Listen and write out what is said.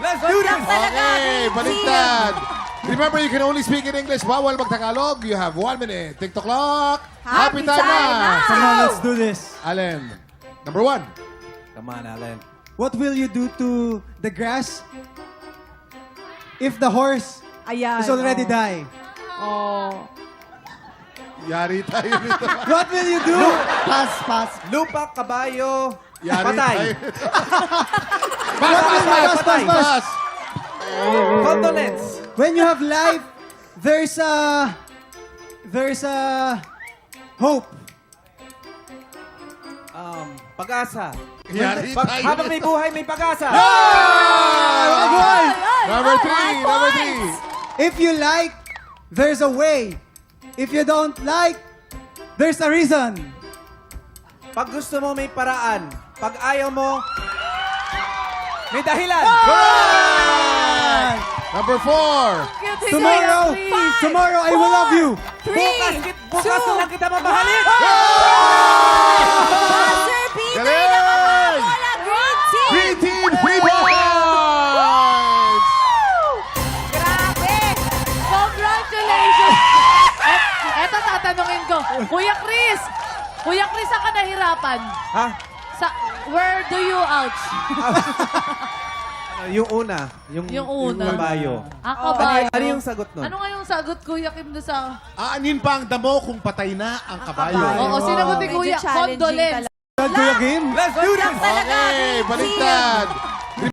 Let's do this! Okay, baliktad. Remember, you can only speak in English. Bawal mag-Tagalog. You have 1 minute. TikTok clock. Happy time na. Come on, let's do this. Allen, number 1. Come on, Allen. What will you do to the grass if the horse Ayan. is already die? Oh. Yari tayo nito. What will you do? Pass. Lupa, kabayo, Yari patay. tayo. Pass. Pass. Condolence. When you have life, there's a hope. Pag-asa. Yari tayo. Habang may buhay, may pag-asa. Number 3. If you like, there's a way. If you don't like, there's a reason. Pag gusto mo, may paraan. Pag ayaw mo, may dahilan. Number 4. Tomorrow I will love you. Bukas na lang kita mamahalin. Buzzer beater Galing! na makabola. Green team! Green team, 3 points! Grabe! Congratulations! Eto tatanungin ko. Kuya Chris, saan ka nahirapan? Ha? Where do you ouch? Yung una. Yung Yung una. kabayo. Kabayo. Ano yung sagot nun? Ano nga yung sagot, Kuya Kim, doon sa... Aanin pa ang damo kung patay na ang kabayo. Oo, sinagot ni Medyo Kuya. challenging Condolence. talaga. Game? Let's do this! Okay, baliktad.